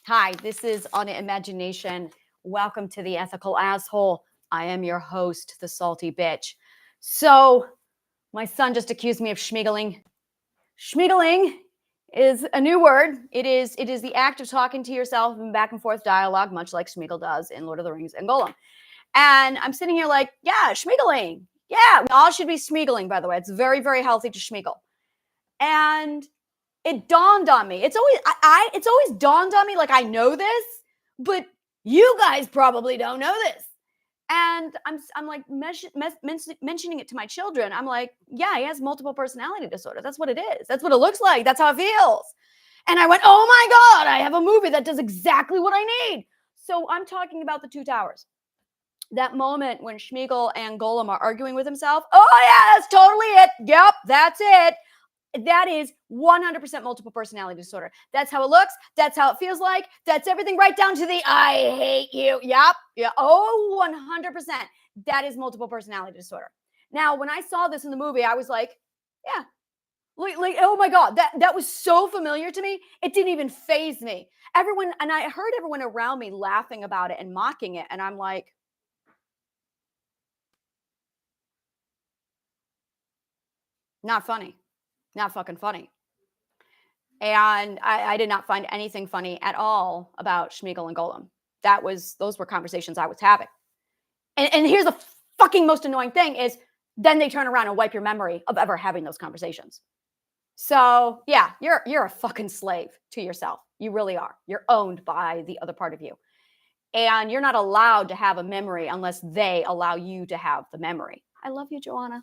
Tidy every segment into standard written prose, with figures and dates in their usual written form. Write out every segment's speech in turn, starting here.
Hi, this is On Imagination. Welcome to the Ethical Asshole. I am your host, the salty bitch. So, my son just accused me of schmeagling. Schmeagling is a new word. It is the act of talking to yourself in back and forth dialogue, much like Smeagol does in Lord of the Rings and Gollum. And I'm sitting here like, yeah, schmeagling. Yeah, we all should be schmeagling, by the way. It's very, very healthy to schmeagle. And it dawned on me. It's always dawned on me, like I know this, but you guys probably don't know this. And I'm like mentioning it to my children. I'm like, yeah, he has multiple personality disorder. That's what it is. That's what it looks like. That's how it feels. And I went, oh my God, I have a movie that does exactly what I need. So I'm talking about The Two Towers. That moment when Smeagol and Gollum are arguing with himself. Oh yeah, that's totally it. Yep, that's it. That is 100% multiple personality disorder. That's how it looks. That's how it feels like. That's everything right down to the I hate you. Yep. Yeah. Oh, 100%. That is multiple personality disorder. Now, when I saw this in the movie, I was like, yeah. Like oh my God, that was so familiar to me. It didn't even faze me. Everyone, and I heard everyone around me laughing about it and mocking it. And I'm like, not funny. Not fucking funny. And I did not find anything funny at all about Smeagol and Gollum. Those were conversations I was having. And here's the fucking most annoying thing is then they turn around and wipe your memory of ever having those conversations. So yeah, you're a fucking slave to yourself. You really are. You're owned by the other part of you. And you're not allowed to have a memory unless they allow you to have the memory. I love you, Joanna.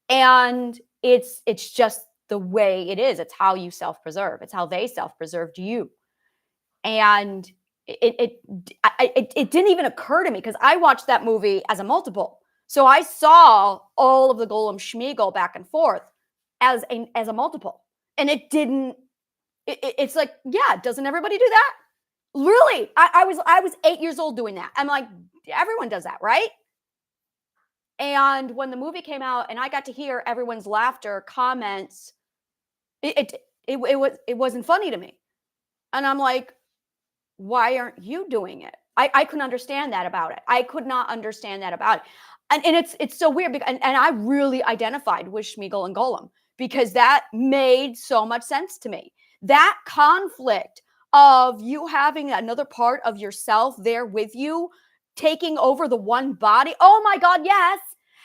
And it's just the way it is. It's how you self-preserve. It's how they self-preserved you. And it didn't even occur to me because I watched that movie as a multiple. So I saw all of the Gollum Smeagol back and forth as a multiple. And it didn't, it's like, yeah, doesn't everybody do that? Really? I was 8 years old doing that. I'm like, everyone does that, right? And when the movie came out and I got to hear everyone's laughter, comments, it wasn't funny to me. And I'm like, why aren't you doing it? I couldn't understand that about it. I could not understand that about it. And it's so weird because, and I really identified with Smeagol and Gollum because that made so much sense to me. That conflict of you having another part of yourself there with you, taking over the one body. Oh my God, yes.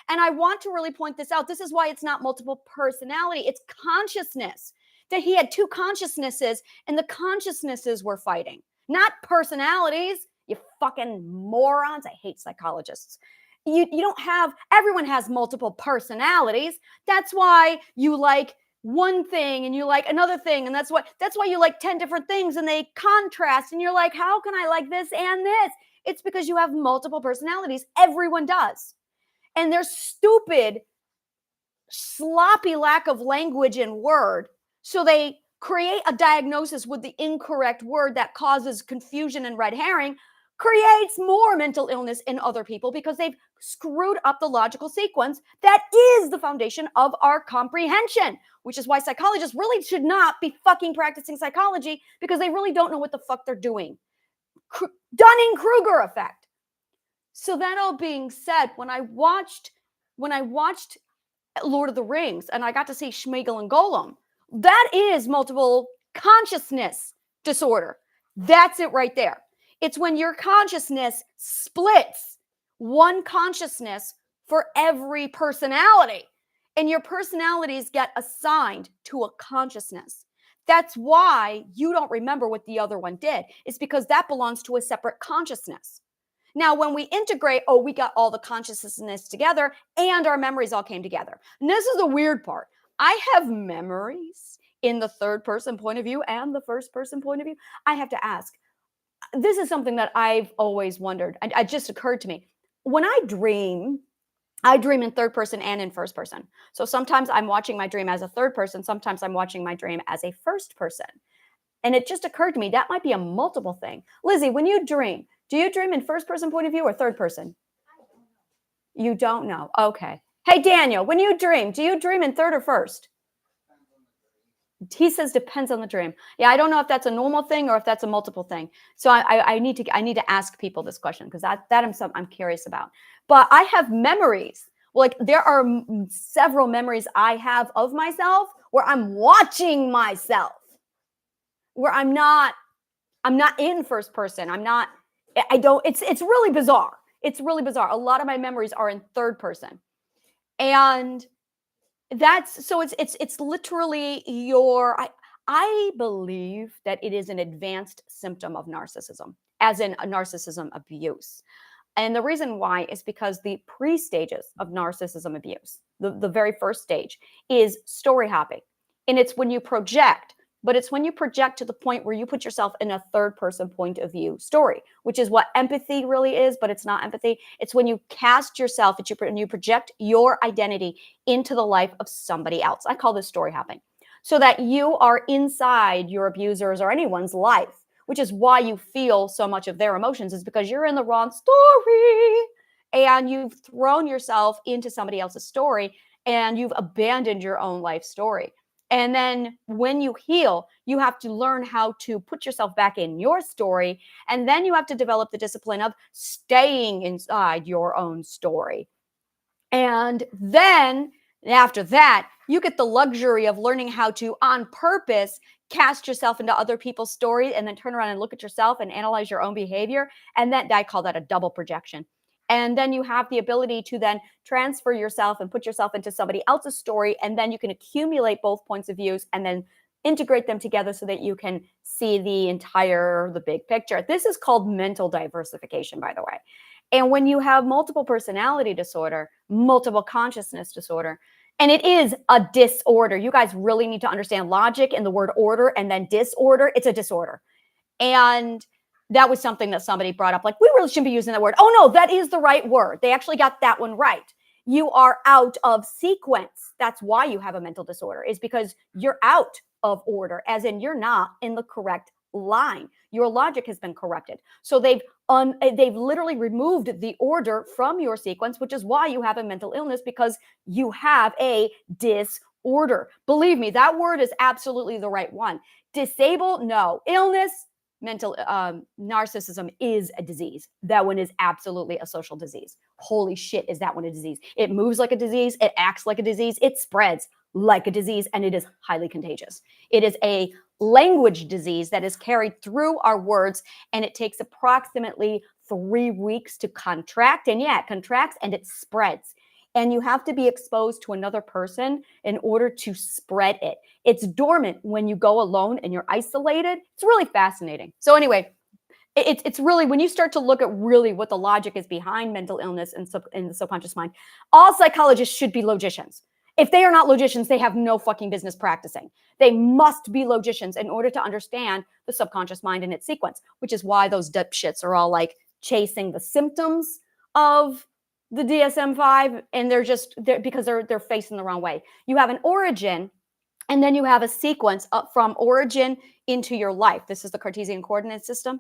And I want to really point this out. This is why it's not multiple personality. It's consciousness. That he had two consciousnesses and the consciousnesses were fighting, not personalities. You fucking morons. I hate psychologists. You don't have, everyone has multiple personalities. That's why you like one thing and you like another thing. And that's why you like 10 different things and they contrast. And you're like, how can I like this and this? It's because you have multiple personalities. Everyone does. And their stupid, sloppy lack of language and word. So they create a diagnosis with the incorrect word that causes confusion and red herring, creates more mental illness in other people because they've screwed up the logical sequence that is the foundation of our comprehension, which is why psychologists really should not be fucking practicing psychology because they really don't know what the fuck they're doing. Dunning-Kruger effect. So that all being said, when I watched Lord of the Rings and I got to see Smeagol and Gollum, that is multiple consciousness disorder. That's it right there. It's when your consciousness splits one consciousness for every personality, and your personalities get assigned to a consciousness. That's why you don't remember what the other one did. It's because that belongs to a separate consciousness. Now, when we integrate, we got all the consciousness together and our memories all came together. And this is the weird part. I have memories in the third person point of view and the first person point of view. I have to ask, this is something that I've always wondered. It just occurred to me. When I dream in third person and in first person. So sometimes I'm watching my dream as a third person. Sometimes I'm watching my dream as a first person. And it just occurred to me that might be a multiple thing. Lizzie, when you dream, do you dream in first person point of view or third person? You don't know. Okay. Hey, Daniel, when you dream, do you dream in third or first? He says depends on the dream. Yeah, I don't know if that's a normal thing or if that's a multiple thing. So I need to ask people this question because I'm curious about. But I have memories. Like there are several memories I have of myself where I'm watching myself, where I'm not in first person. I don't. It's really bizarre. It's really bizarre. A lot of my memories are in third person, and that's so it's literally I believe that it is an advanced symptom of narcissism, as in a narcissism abuse. And the reason why is because the pre-stages of narcissism abuse, the very first stage, is story hopping. And it's when you project, but it's when you project to the point where you put yourself in a third person point of view story, which is what empathy really is, but it's not empathy. It's when you cast yourself, and you project your identity into the life of somebody else. I call this story hopping. So that you are inside your abuser's or anyone's life, which is why you feel so much of their emotions, is because you're in the wrong story and you've thrown yourself into somebody else's story and you've abandoned your own life story. And then when you heal, you have to learn how to put yourself back in your story. And then you have to develop the discipline of staying inside your own story. And then after that, you get the luxury of learning how to, on purpose, cast yourself into other people's stories and then turn around and look at yourself and analyze your own behavior. And then I call that a double projection. And then you have the ability to then transfer yourself and put yourself into somebody else's story. And then you can accumulate both points of views and then integrate them together so that you can see the big picture. This is called mental diversification, by the way. And when you have multiple personality disorder, multiple consciousness disorder, and it is a disorder. You guys really need to understand logic and the word order and then disorder. It's a disorder. And that was something that somebody brought up. Like, we really shouldn't be using that word. Oh, no, that is the right word. They actually got that one right. You are out of sequence. That's why you have a mental disorder, is because you're out of order, as in you're not in the correct line. Your logic has been corrupted. So they've literally removed the order from your sequence, which is why you have a mental illness, because you have a disorder. Believe me, that word is absolutely the right one. Disabled, no. Illness, mental narcissism is a disease. That one is absolutely a social disease. Holy shit, is that one a disease? It moves like a disease. It acts like a disease. It spreads like a disease, and it is highly contagious. It is a language disease that is carried through our words, and it takes approximately 3 weeks to contract. And yeah, it contracts and it spreads. And you have to be exposed to another person in order to spread it. It's dormant when you go alone and you're isolated. It's really fascinating. So anyway, it's really, when you start to look at really what the logic is behind mental illness in the subconscious mind, all psychologists should be logicians. If they are not logicians, they have no fucking business practicing. They must be logicians in order to understand the subconscious mind and its sequence, which is why those dipshits are all like chasing the symptoms of the DSM-5, and because they're facing the wrong way. You have an origin, and then you have a sequence up from origin into your life. This is the Cartesian coordinate system.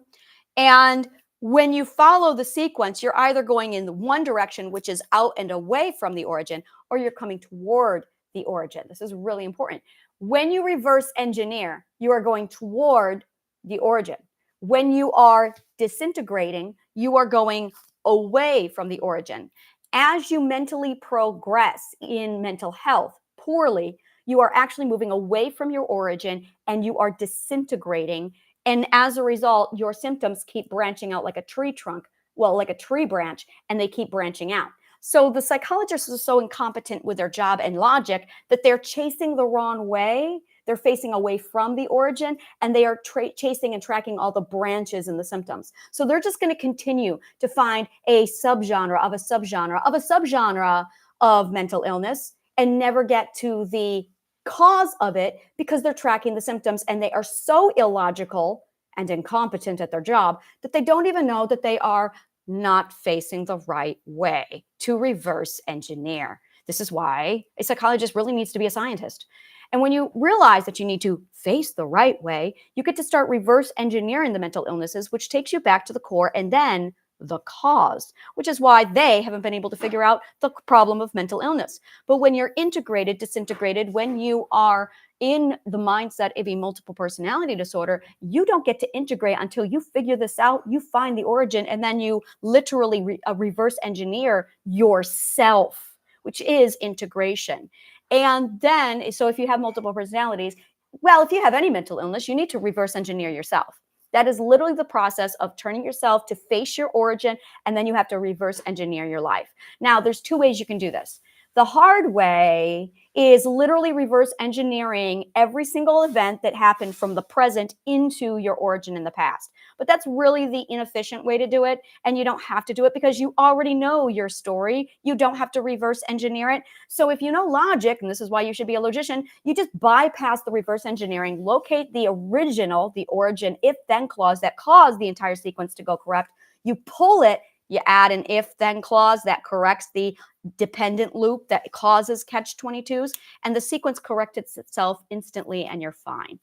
And when you follow the sequence, you're either going in one direction, which is out and away from the origin, or you're coming toward the origin. This is really important. When you reverse engineer, you are going toward the origin. When you are disintegrating, you are going away from the origin. As you mentally progress in mental health poorly, you are actually moving away from your origin and you are disintegrating. And as a result, your symptoms keep branching out like a tree trunk, like a tree branch, and they keep branching out. So the psychologists are so incompetent with their job and logic that they're chasing the wrong way. They're facing away from the origin, and they are chasing and tracking all the branches and the symptoms. So they're just going to continue to find a subgenre of a subgenre of a subgenre of mental illness and never get to the cause of it, because they're tracking the symptoms, and they are so illogical and incompetent at their job that they don't even know that they are not facing the right way to reverse engineer. This is why a psychologist really needs to be a scientist. And when you realize that you need to face the right way, you get to start reverse engineering the mental illnesses, which takes you back to the core and then the cause, which is why they haven't been able to figure out the problem of mental illness. But when you're integrated, disintegrated, when you are in the mindset of a multiple personality disorder, you don't get to integrate until you figure this out, you find the origin, and then you literally reverse engineer yourself, which is integration. And then, so if you have multiple personalities, well, if you have any mental illness, you need to reverse engineer yourself. That is literally the process of turning yourself to face your origin, and then you have to reverse engineer your life. Now, there's two ways you can do this. The hard way is literally reverse engineering every single event that happened from the present into your origin in the past. But that's really the inefficient way to do it, and you don't have to do it because you already know your story. You don't have to reverse engineer it. So if you know logic, and this is why you should be a logician, you just bypass the reverse engineering, locate the original, the origin, if-then clause that caused the entire sequence to go corrupt. You pull it, you add an if-then clause that corrects the dependent loop that causes catch-22s, and the sequence corrects itself instantly, and you're fine.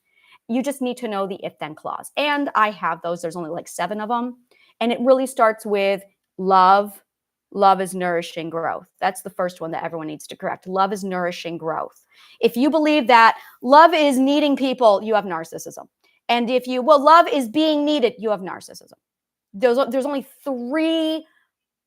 You just need to know the if-then clause. And I have those. There's only like 7 of them. And it really starts with love. Love is nourishing growth. That's the first one that everyone needs to correct. Love is nourishing growth. If you believe that love is needing people, you have narcissism. And if you, well, love is being needed, you have narcissism. There's only 3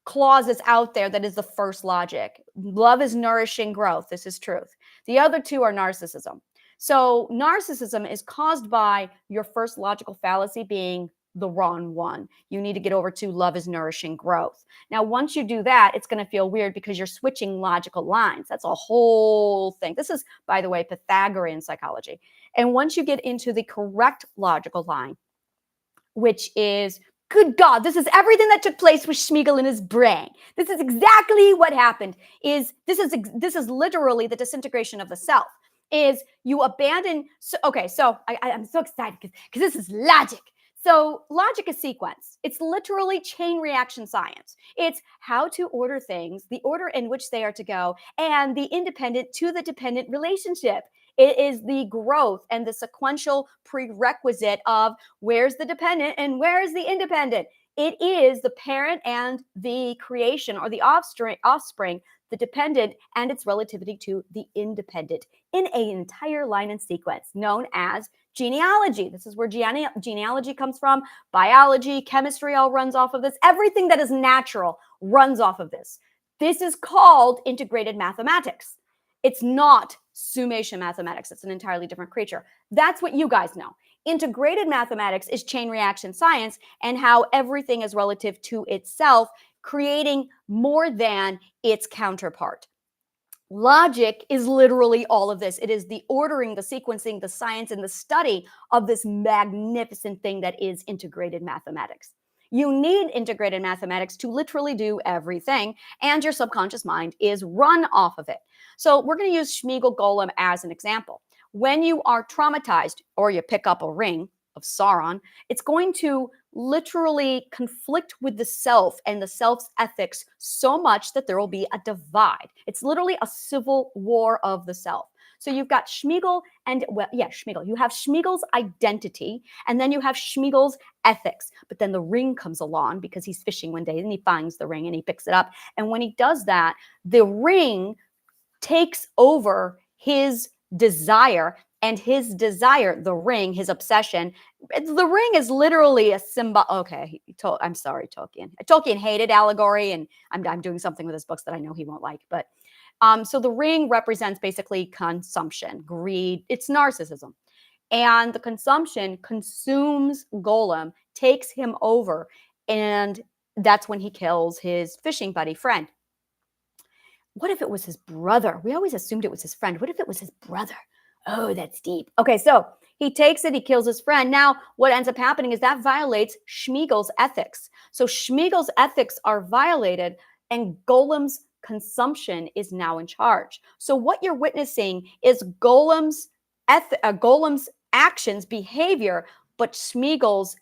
clauses out there that is the first logic. Love is nourishing growth. This is truth. The other 2 are narcissism. So narcissism is caused by your first logical fallacy being the wrong one. You need to get over to love is nourishing growth. Now, once you do that, it's going to feel weird because you're switching logical lines. That's a whole thing. This is, by the way, Pythagorean psychology. And once you get into the correct logical line, which is, good God, this is everything that took place with Smeagol in his brain. This is exactly what happened. This is literally the disintegration of the self. Is you abandon. So I'm so excited because this is logic. So logic is sequence. It's literally chain reaction science. It's how to order things, the order in which they are to go, and the independent to the dependent relationship. It is the growth and the sequential prerequisite of where's the dependent and where's the independent. It is the parent and the creation or the offspring, the dependent and its relativity to the independent in an entire line and sequence known as genealogy. This is where genealogy comes from. Biology, chemistry all runs off of this. Everything that is natural runs off of this. This is called integrated mathematics. It's not summation mathematics. It's an entirely different creature. That's what you guys know. Integrated mathematics is chain reaction science and how everything is relative to itself, creating more than its counterpart. Logic is literally all of this. It is the ordering, the sequencing, the science, and the study of this magnificent thing that is integrated mathematics. You need integrated mathematics to literally do everything, and your subconscious mind is run off of it. So we're going to use Smeagol Gollum as an example. When you are traumatized or you pick up a ring of Sauron, it's going to literally conflict with the self and the self's ethics so much that there will be a divide. It's literally a civil war of the self. So you've got Smeagol and, Smeagol. You have Smeagol's identity, and then you have Smeagol's ethics. But then the ring comes along because he's fishing one day, and he finds the ring, and he picks it up. And when he does that, the ring takes over his desire, and his desire, the ring, his obsession, the ring is literally a symbol. Okay, I'm sorry, Tolkien. Tolkien hated allegory, and I'm doing something with his books that I know he won't like. But so the ring represents basically consumption, greed. It's narcissism. And the consumption consumes Gollum, takes him over, and that's when he kills his fishing buddy friend. What if it was his brother? We always assumed it was his friend. What if it was his brother? Oh, that's deep. Okay, so he takes it, he kills his friend. Now, what ends up happening is that violates Smeagol's ethics. So Smeagol's ethics are violated, and Gollum's consumption is now in charge. So what you're witnessing is Gollum's actions, behavior, but Smeagol's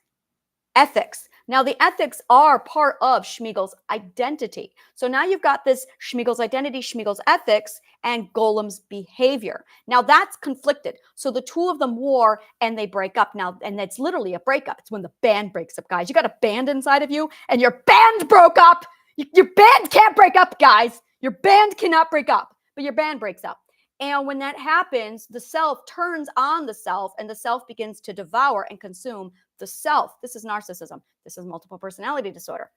ethics. Now, the ethics are part of Smeagol's identity. So now you've got this Smeagol's identity, Smeagol's ethics, and Gollum's behavior. Now, that's conflicted. So the two of them war, and they break up. Now, and it's literally a breakup. It's when the band breaks up, guys. You got a band inside of you, and your band broke up. Your band can't break up, guys. Your band cannot break up, but your band breaks up. And when that happens, the self turns on the self, and the self begins to devour and consume the self. This is narcissism. This is multiple personality disorder,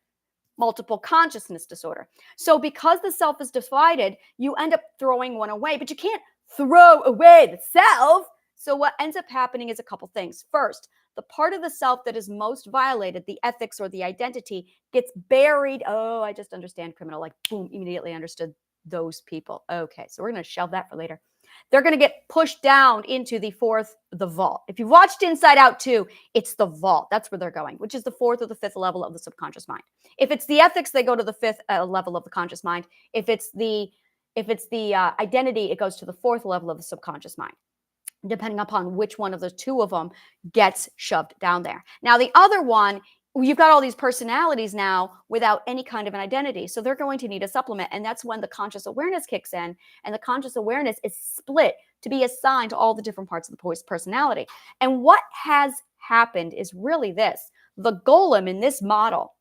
multiple consciousness disorder. So because the self is divided, you end up throwing one away, but you can't throw away the self. So what ends up happening is a couple things. First, the part of the self that is most violated, the ethics or the identity, gets buried. Oh, I just understand criminal. Like, boom, immediately understood those people. Okay, so we're going to shelve that for later. They're going to get pushed down into the vault. If you've watched Inside Out 2, it's the vault. That's where they're going, which is the fourth or the fifth level of the subconscious mind. If it's the ethics, they go to the fifth level of the conscious mind. If it's the identity, it goes to the fourth level of the subconscious mind, depending upon which one of the two of them gets shoved down there. Now, the other one, you've got all these personalities now without any kind of an identity. So they're going to need a supplement. And that's when the conscious awareness kicks in. And the conscious awareness is split to be assigned to all the different parts of the personality. And what has happened is really this. The Gollum in this model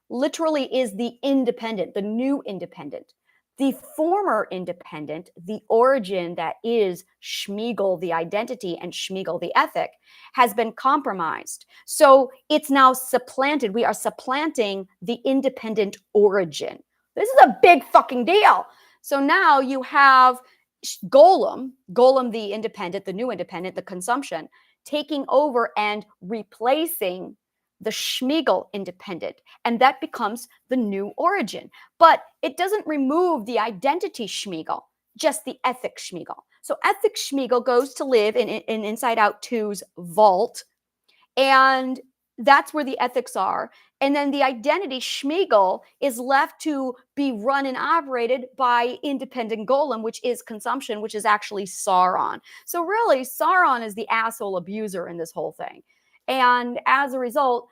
literally is the independent, the new independent. The former independent, the origin that is Smeagol, the identity, and Smeagol, the ethic, has been compromised. So it's now supplanted. We are supplanting the independent origin. This is a big fucking deal. So now you have Gollum, the independent, the new independent, the consumption, taking over and replacing the Smeagol independent, and that becomes the new origin. But it doesn't remove the identity Smeagol, just the ethic Smeagol. So ethic Smeagol goes to live in Inside Out 2's vault, and that's where the ethics are. And then the identity Smeagol is left to be run and operated by independent Gollum, which is consumption, which is actually Sauron. So really, Sauron is the asshole abuser in this whole thing. And as a result,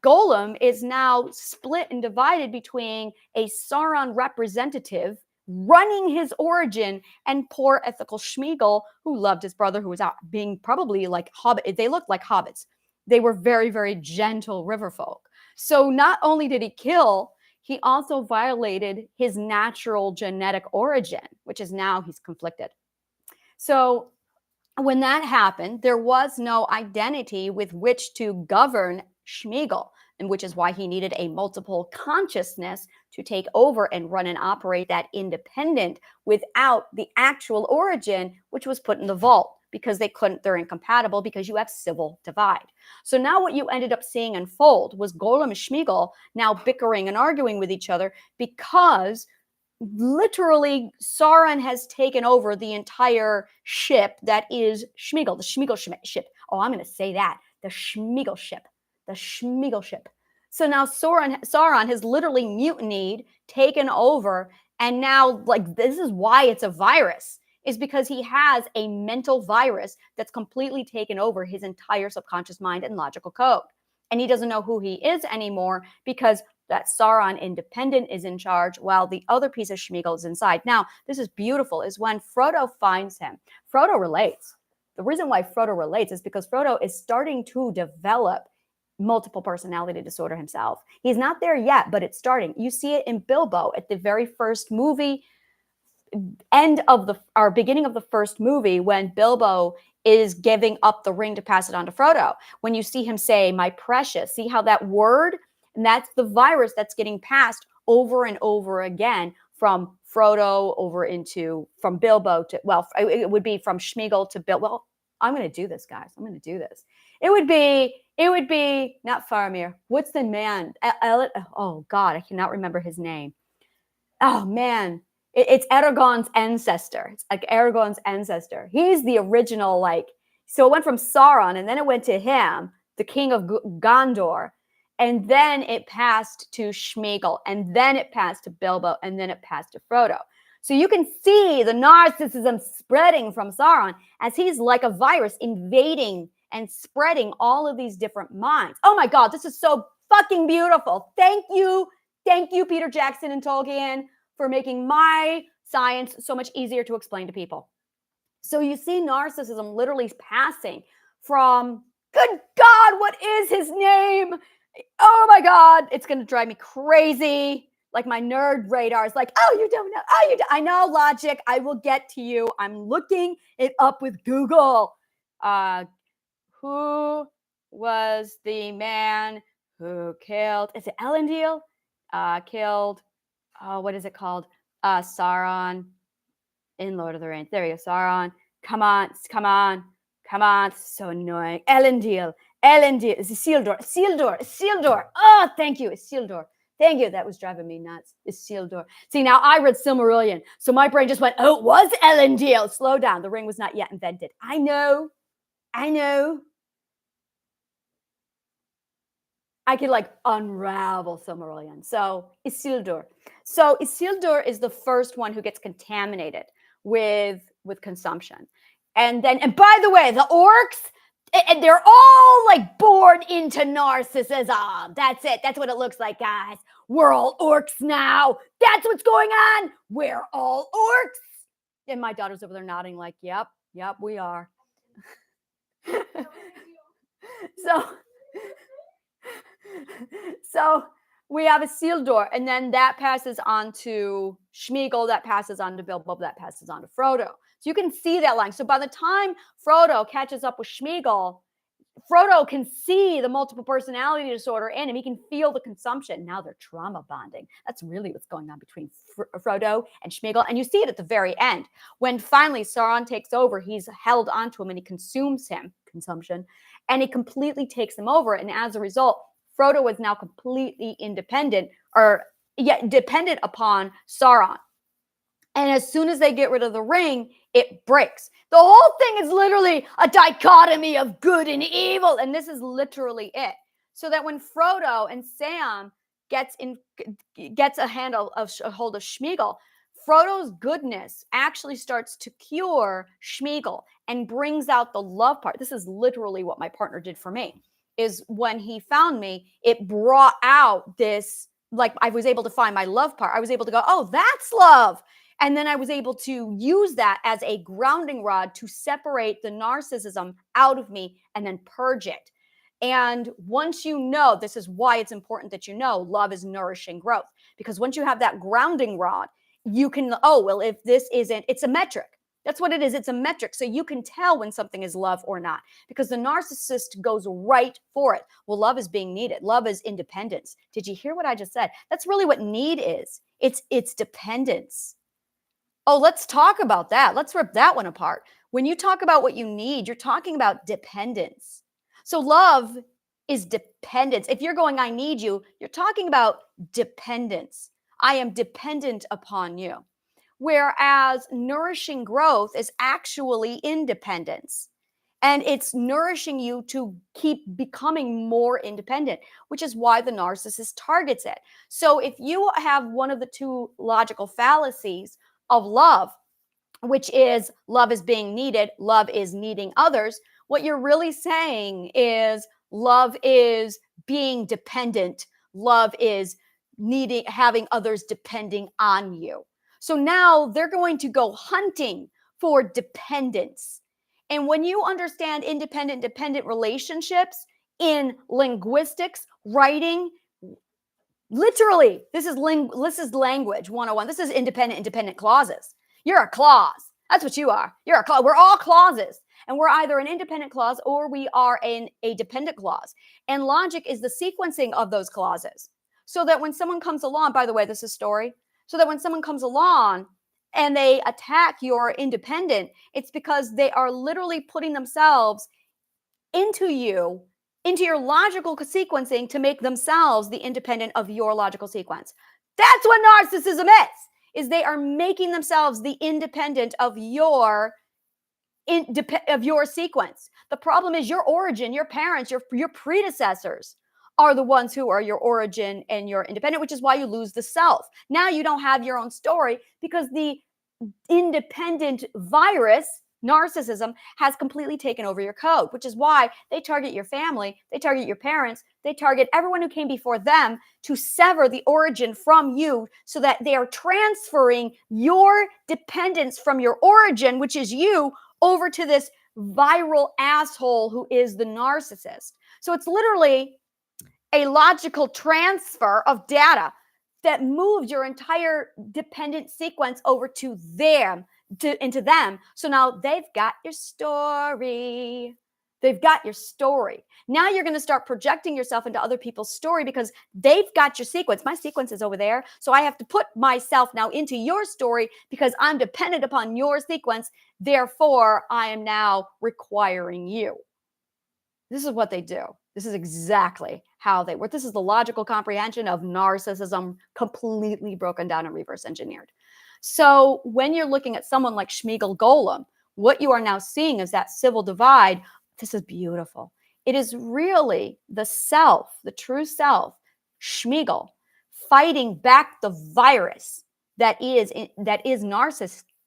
Gollum is now split and divided between a Sauron representative running his origin and poor ethical Smeagol, who loved his brother, who was out being probably like hobbit. They looked like hobbits. They were very, very gentle river folk. So not only did he kill, he also violated his natural genetic origin, which is now he's conflicted. So when that happened, there was no identity with which to govern Smeagol, and which is why he needed a multiple consciousness to take over and run and operate that independent without the actual origin, which was put in the vault because they're incompatible because you have civil divide. So now what you ended up seeing unfold was Gollum and Smeagol now bickering and arguing with each other because literally Sauron has taken over the entire ship that is Smeagol, the Smeagol ship. Oh, I'm going to say that. The Smeagol ship. The Smeagol ship. So now Sauron has literally mutinied, taken over, and now, like, this is why it's a virus, is because he has a mental virus that's completely taken over his entire subconscious mind and logical code. And he doesn't know who he is anymore because that Sauron independent is in charge while the other piece of Smeagol is inside. Now, this is beautiful, is when Frodo finds him. Frodo relates. The reason why Frodo relates is because Frodo is starting to develop multiple personality disorder himself. He's not there yet, but it's starting. You see it in Bilbo at the very first movie, beginning of the first movie, when Bilbo is giving up the ring to pass it on to Frodo. When you see him say, "my precious," see how that word, and that's the virus that's getting passed over and over again from Frodo from Bilbo to, well, it would be from Smeagol to Bilbo. Well, I'm going to do this, guys. I'm going to do this. It would be not Faramir. What's the man? Oh God, I cannot remember his name. Oh man, it's Aragorn's ancestor. It's like Aragorn's ancestor. He's the original, like, so it went from Sauron and then it went to him, the king of Gondor. And then it passed to Smeagol, and then it passed to Bilbo, and then it passed to Frodo. So you can see the narcissism spreading from Sauron as he's like a virus invading and spreading all of these different minds. Oh my God, this is so fucking beautiful. Thank you, Peter Jackson and Tolkien, for making my science so much easier to explain to people. So you see narcissism literally passing from, good God, what is his name? Oh my God, it's going to drive me crazy. like my nerd radar is like, oh, you don't know. Oh, you don't. I know logic. I will get to you. I'm looking it up with Google. Who was the man who killed, is it Elendil? Killed, oh, what is it called? Sauron in Lord of the Rings. There you go, Sauron. Come on. So annoying. Elendil. It's Isildur. Oh, thank you. Isildur. Thank you. That was driving me nuts. Isildur. See, now I read Silmarillion, so my brain just went, oh, it was Elendil. Slow down. The ring was not yet invented. I know. I could like unravel Silmarillion. So Isildur. So Isildur is the first one who gets contaminated with consumption. And by the way, the orcs, and they're all like born into narcissism. That's it. That's what it looks like, guys. We're all orcs now. That's what's going on. We're all orcs. And my daughter's over there nodding like, yep, we are. So we have Isildur, and then that passes on to Smeagol, that passes on to Bilbo, that passes on to Frodo. So you can see that line. So by the time Frodo catches up with Smeagol, Frodo can see the multiple personality disorder in him. He can feel the consumption. Now they're trauma bonding. That's really what's going on between Frodo and Smeagol. And you see it at the very end. When finally Sauron takes over, he's held onto him and he consumes him, consumption, and he completely takes him over. And as a result, Frodo is now completely independent, dependent upon Sauron. And as soon as they get rid of the ring, it breaks. The whole thing is literally a dichotomy of good and evil. And this is literally it. So that when Frodo and Sam gets a hold of Smeagol, Frodo's goodness actually starts to cure Smeagol and brings out the love part. This is literally what my partner did for me. Is when he found me, it brought out this, like I was able to find my love part. I was able to go, oh, that's love. And then I was able to use that as a grounding rod to separate the narcissism out of me and then purge it. And once you know, this is why it's important that you know love is nourishing growth. Because once you have that grounding rod, you can, oh, well, if this isn't, it's a metric. That's what it is. It's a metric. So you can tell when something is love or not, because the narcissist goes right for it. Well, love is being needed. Love is independence. Did you hear what I just said? That's really what need is. It's dependence. Oh, let's talk about that. Let's rip that one apart. When you talk about what you need, you're talking about dependence. So love is dependence. If you're going, I need you, you're talking about dependence. I am dependent upon you. Whereas nourishing growth is actually independence. And it's nourishing you to keep becoming more independent, which is why the narcissist targets it. So if you have one of the two logical fallacies of love, which is love is being needed, love is needing others, what you're really saying is love is being dependent, love is having others depending on you. So now they're going to go hunting for dependence. And when you understand independent-dependent relationships in linguistics, writing, literally, this is language 101. This is independent clauses. You're a clause. That's what you are. You're a clause. We're all clauses. And we're either an independent clause or we are a dependent clause. And logic is the sequencing of those clauses. So that when someone comes along, by the way, this is story. So that when someone comes along and they attack your independent, it's because they are literally putting themselves into your logical sequencing to make themselves the independent of your logical sequence. That's what narcissism is they are making themselves the independent of your sequence. The problem is your origin, your parents, your predecessors are the ones who are your origin and your independent, which is why you lose the self. Now you don't have your own story because the independent virus, narcissism, has completely taken over your code, which is why they target your family, they target your parents, they target everyone who came before them to sever the origin from you so that they are transferring your dependence from your origin, which is you, over to this viral asshole who is the narcissist. So it's literally a logical transfer of data. that moved your entire dependent sequence over to them, into them. So now they've got your story. They've got your story. Now you're going to start projecting yourself into other people's story because they've got your sequence. My sequence is over there. So I have to put myself now into your story because I'm dependent upon your sequence. Therefore, I am now requiring you. This is what they do. This is exactly how they work. This is the logical comprehension of narcissism, completely broken down and reverse engineered. So when you're looking at someone like Smeagol Gollum, what you are now seeing is that civil divide. This is beautiful. It is really the self, the true self, Smeagol, fighting back the virus that is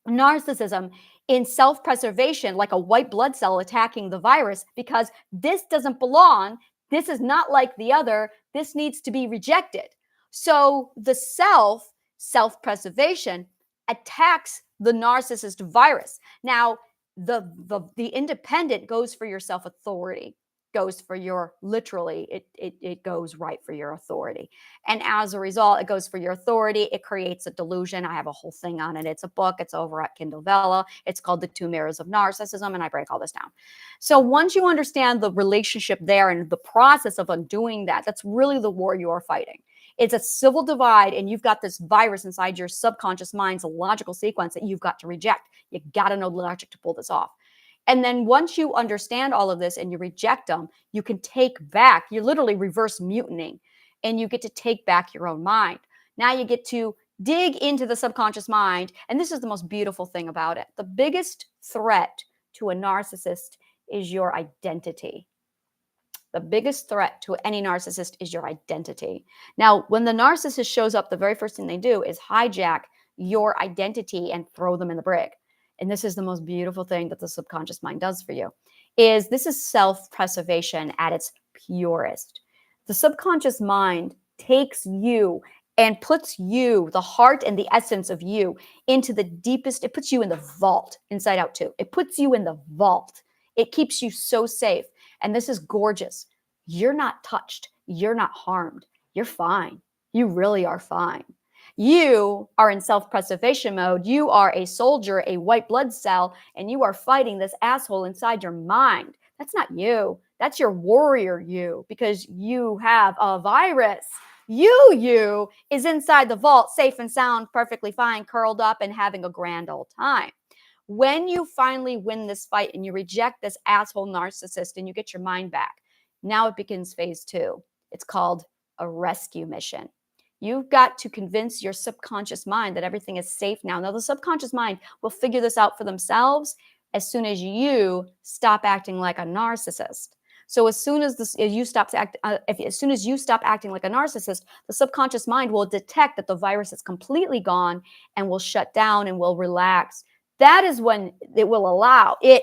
narcissism in self-preservation, like a white blood cell attacking the virus, because this doesn't belong. This is not like the other. This needs to be rejected. So the self-preservation attacks the narcissist virus. Now, the independent goes for your self-authority, goes for your, literally, it goes right for your authority. And as a result, it goes for your authority. It creates a delusion. I have a whole thing on it. It's a book. It's over at Kindle Vella. It's called The Two Mirrors of Narcissism, and I break all this down. So once you understand the relationship there and the process of undoing that, that's really the war you are fighting. It's a civil divide, and you've got this virus inside your subconscious mind's logical sequence that you've got to reject. You got to know the logic to pull this off. And then once you understand all of this and you reject them, you can take back, you're literally reverse mutinying, and you get to take back your own mind. Now you get to dig into the subconscious mind. And this is the most beautiful thing about it. The biggest threat to a narcissist is your identity. The biggest threat to any narcissist is your identity. Now, when the narcissist shows up, the very first thing they do is hijack your identity and throw them in the brig. And this is the most beautiful thing that the subconscious mind does for you, is this is self-preservation at its purest. The subconscious mind takes you and puts you, the heart and the essence of you, into the deepest. It puts you in the vault, inside out too. It puts you in the vault. It keeps you so safe. And this is gorgeous. You're not touched. You're not harmed. You're fine. You really are fine. You are in self-preservation mode. You are a soldier, a white blood cell, and you are fighting this asshole inside your mind. That's not you. That's your warrior you, because you have a virus. You is inside the vault, safe and sound, perfectly fine, curled up and having a grand old time. When you finally win this fight and you reject this asshole narcissist and you get your mind back, now it begins phase 2. It's called a rescue mission. You've got to convince your subconscious mind that everything is safe now. Now, the subconscious mind will figure this out for themselves as soon as you stop acting like a narcissist. So as soon as you stop acting like a narcissist, the subconscious mind will detect that the virus is completely gone and will shut down and will relax. That is when it will allow the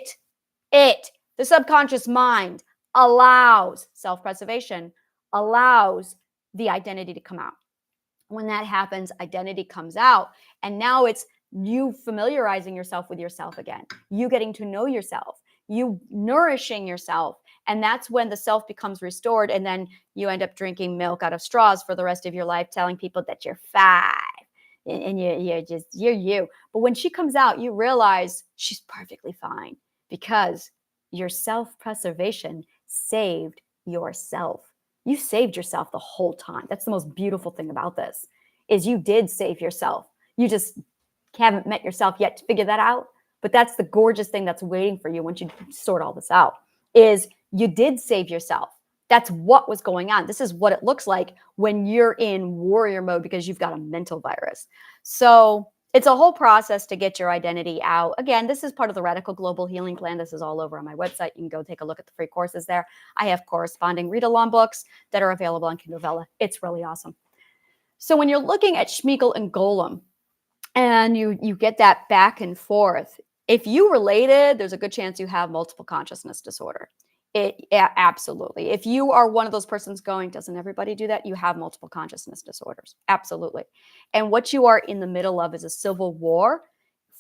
subconscious mind allows self-preservation, allows the identity to come out. When that happens, identity comes out. And now it's you familiarizing yourself with yourself again, you getting to know yourself, you nourishing yourself. And that's when the self becomes restored. And then you end up drinking milk out of straws for the rest of your life, telling people that you're fine. And you're you. But when she comes out, you realize she's perfectly fine because your self-preservation saved yourself. You saved yourself the whole time. That's the most beautiful thing about this, is you did save yourself. You just haven't met yourself yet to figure that out. But that's the gorgeous thing that's waiting for you once you sort all this out, is you did save yourself. That's what was going on. This is what it looks like when you're in warrior mode because you've got a mental virus. So it's a whole process to get your identity out. Again, this is part of the Radical Global Healing Plan. This is all over on my website. You can go take a look at the free courses there. I have corresponding read-along books that are available on Kindle Vella. It's really awesome. So when you're looking at Smeagol and Gollum and you get that back and forth, if you related, there's a good chance you have multiple consciousness disorder. Yeah, absolutely. If you are one of those persons going, doesn't everybody do that? You have multiple consciousness disorders. Absolutely. And what you are in the middle of is a civil war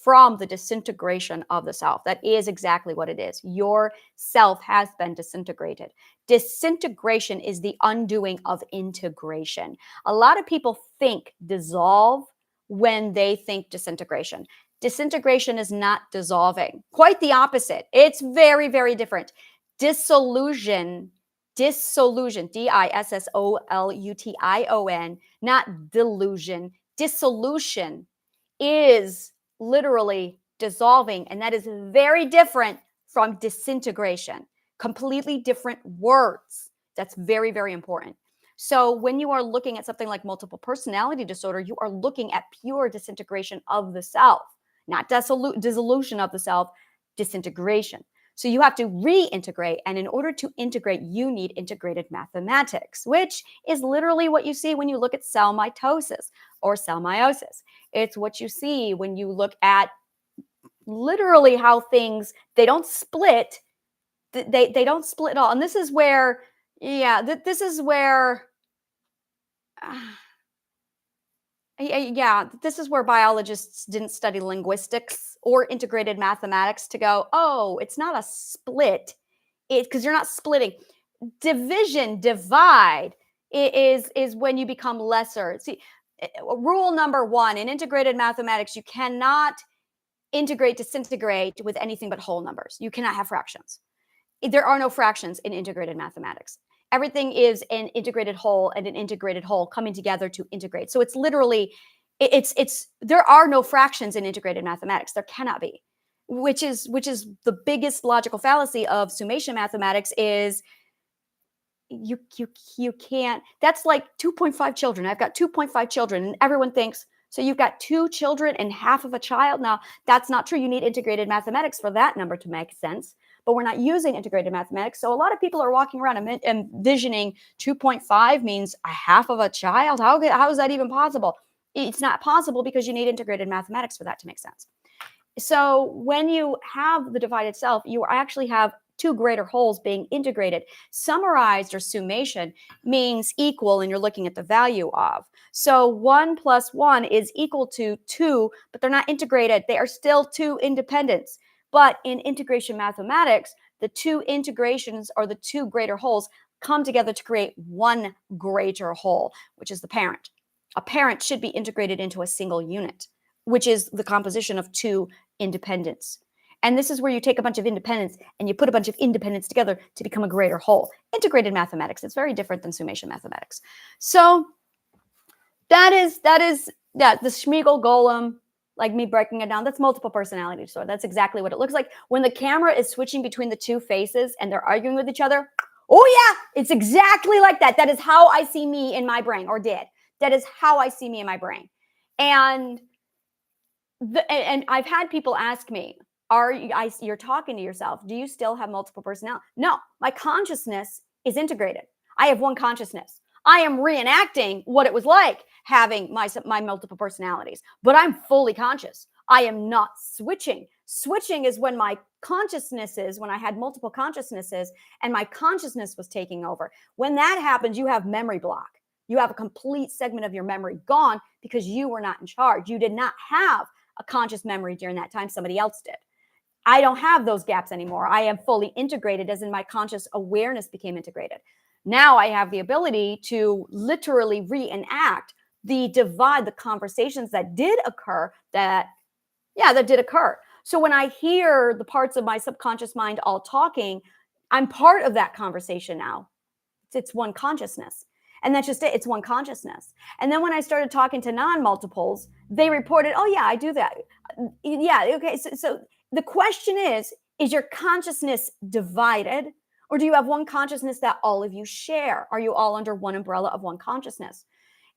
from the disintegration of the self. That is exactly what it is. Your self has been disintegrated. Disintegration is the undoing of integration. A lot of people think dissolve when they think disintegration. Disintegration is not dissolving. Quite the opposite. It's very, very different. Dissolution, dissolution, Dissolution, not delusion. Dissolution is literally dissolving, and that is very different from disintegration. Completely different words. That's very, very important. So when you are looking at something like multiple personality disorder, you are looking at pure disintegration of the self, not dissolution of the self, disintegration. So you have to reintegrate, and in order to integrate, you need integrated mathematics, which is literally what you see when you look at cell mitosis or cell meiosis. It's what you see when you look at literally how things, they don't split. They don't split at all. And this is where, this is where, this is where biologists didn't study linguistics or integrated mathematics to go, oh, it's not a split. Because you're not splitting. Division, divide is when you become lesser. See, rule number one in integrated mathematics, you cannot integrate, disintegrate with anything but whole numbers. You cannot have fractions. There are no fractions in integrated mathematics. Everything is an integrated whole and an integrated whole coming together to integrate. So it's literally, there are no fractions in integrated mathematics. There cannot be, which is the biggest logical fallacy of summation mathematics is you can't. That's like 2.5 children. I've got 2.5 children, and everyone thinks, so you've got 2 children and half of a child. Now, that's not true. You need integrated mathematics for that number to make sense. But we're not using integrated mathematics. So a lot of people are walking around and envisioning 2.5 means a half of a child. How is that even possible? It's not possible because you need integrated mathematics for that to make sense. So when you have the divided self, you actually have 2 greater wholes being integrated. Summarized or summation means equal, and you're looking at the value of. So 1 plus 1 is equal to 2, but they're not integrated. They are still 2 independents. But in integration mathematics, the 2 integrations or the 2 greater wholes come together to create 1 greater whole, which is the parent. A parent should be integrated into a single unit, which is the composition of 2 independents. And this is where you take a bunch of independents and you put a bunch of independents together to become a greater whole. Integrated mathematics, it's very different than summation mathematics. So that is the Smeagol Gollum, like me breaking it down, that's multiple personality disorder. That's exactly what it looks like. When the camera is switching between the 2 faces and they're arguing with each other, oh yeah, it's exactly like that. That is how I see me in my brain, or did. That is how I see me in my brain. And I've had people ask me, you're talking to yourself. Do you still have multiple personality? No, my consciousness is integrated. I have 1 consciousness. I am reenacting what it was like having my multiple personalities, but I'm fully conscious. I am not switching. Switching is when my consciousnesses, when I had multiple consciousnesses and my consciousness was taking over. When that happens, you have memory block. You have a complete segment of your memory gone because you were not in charge. You did not have a conscious memory during that time. Somebody else did. I don't have those gaps anymore. I am fully integrated, as in my conscious awareness became integrated. Now I have the ability to literally reenact the conversations that did occur that did occur. So when I hear the parts of my subconscious mind all talking, I'm part of that conversation now. It's 1 consciousness. And that's just it. It's 1 consciousness. And then when I started talking to non-multiples, they reported, oh yeah, I do that. Yeah, okay. So the question is your consciousness divided? Or do you have 1 consciousness that all of you share? Are you all under 1 umbrella of 1 consciousness?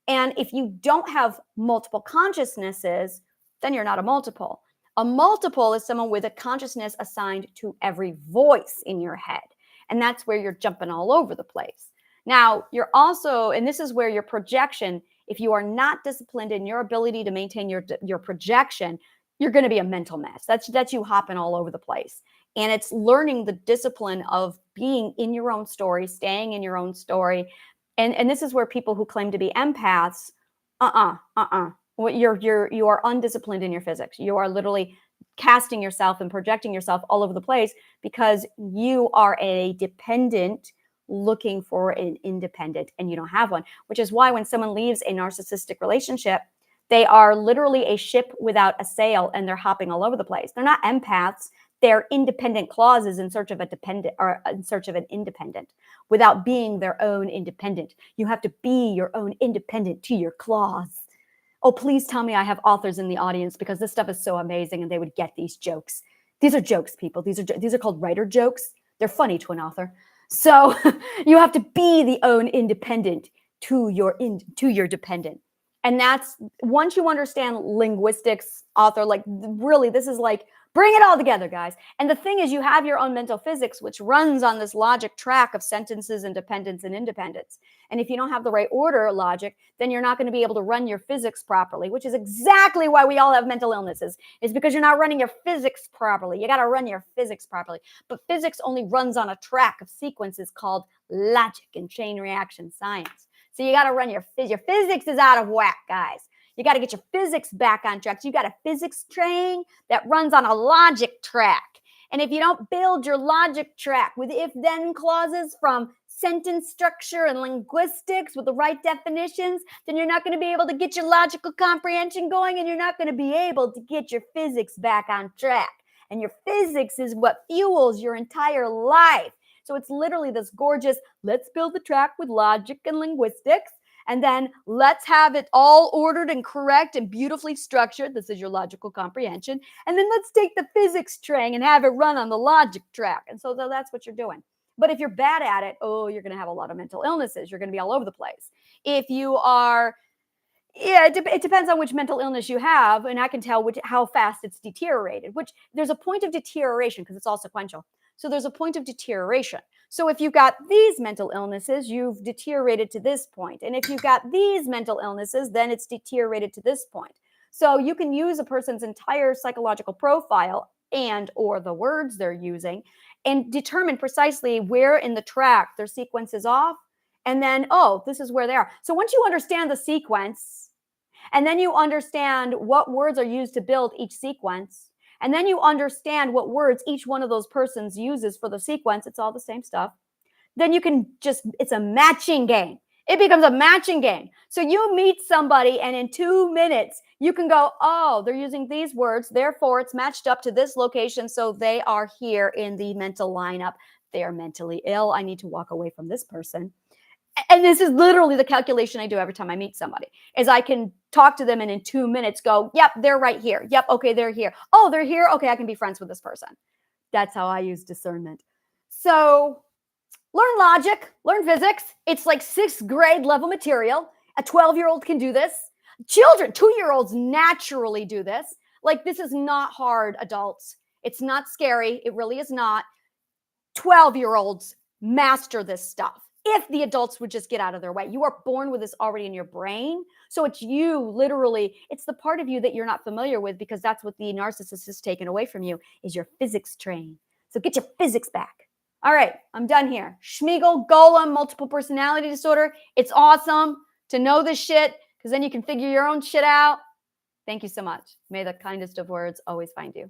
And if you don't have multiple consciousnesses, then you're not a multiple. A multiple is someone with a consciousness assigned to every voice in your head. And that's where you're jumping all over the place. Now, you're also, and this is where your projection, if you are not disciplined in your ability to maintain your projection, you're going to be a mental mess. That's you hopping all over the place. And it's learning the discipline of being in your own story, staying in your own story. And this is where people who claim to be empaths, You are undisciplined in your physics. You are literally casting yourself and projecting yourself all over the place because you are a dependent looking for an independent, and you don't have one, which is why when someone leaves a narcissistic relationship, they are literally a ship without a sail and they're hopping all over the place. They're not empaths. They're independent clauses in search of a dependent or in search of an independent without being their own independent. You have to be your own independent to your clause. Oh, please tell me I have authors in the audience because this stuff is so amazing and they would get these jokes. These are jokes, people. These are called writer jokes. They're funny to an author. So you have to be the own independent to your dependent. And that's, once you understand linguistics, author, like really, this is like, bring it all together, guys. And the thing is, you have your own mental physics, which runs on this logic track of sentences and dependence and independence. And if you don't have the right order logic, then you're not going to be able to run your physics properly, which is exactly why we all have mental illnesses, is because you're not running your physics properly. You got to run your physics properly. But physics only runs on a track of sequences called logic and chain reaction science. So you got to run your physics is out of whack, guys. You got to get your physics back on track. So you got a physics train that runs on a logic track. And if you don't build your logic track with if-then clauses from sentence structure and linguistics with the right definitions, then you're not going to be able to get your logical comprehension going, and you're not going to be able to get your physics back on track. And your physics is what fuels your entire life. So it's literally this gorgeous, let's build the track with logic and linguistics, and then let's have it all ordered and correct and beautifully structured. This is your logical comprehension. And then let's take the physics train and have it run on the logic track. And so that's what you're doing. But if you're bad at it, oh, you're going to have a lot of mental illnesses. You're going to be all over the place. If you are, yeah, it depends on which mental illness you have. And I can tell how fast it's deteriorated, which there's a point of deterioration because it's all sequential. So there's a point of deterioration. So if you've got these mental illnesses, you've deteriorated to this point. And if you've got these mental illnesses, then it's deteriorated to this point. So you can use a person's entire psychological profile and or the words they're using and determine precisely where in the track their sequence is off. And then, oh, this is where they are. So once you understand the sequence, and then you understand what words are used to build each sequence, and then you understand what words each one of those persons uses for the sequence, it's all the same stuff, then you can just, it's a matching game. It becomes a matching game. So you meet somebody and in 2 minutes, you can go, oh, they're using these words. Therefore, it's matched up to this location. So they are here in the mental lineup. They are mentally ill. I need to walk away from this person. And this is literally the calculation I do every time I meet somebody, is I can talk to them and in 2 minutes go, yep, they're right here. Yep, okay, they're here. Oh, they're here. Okay, I can be friends with this person. That's how I use discernment. So learn logic, learn physics. It's like 6th grade level material. A 12-year-old can do this. Children, 2-year-olds naturally do this. Like, this is not hard, adults. It's not scary. It really is not. 12-year-olds master this stuff. If the adults would just get out of their way. You are born with this already in your brain. So it's you, literally, it's the part of you that you're not familiar with, because that's what the narcissist has taken away from you, is your physics train. So get your physics back. All right, I'm done here. Smeagol, Gollum, multiple personality disorder. It's awesome to know this shit, because then you can figure your own shit out. Thank you so much. May the kindest of words always find you.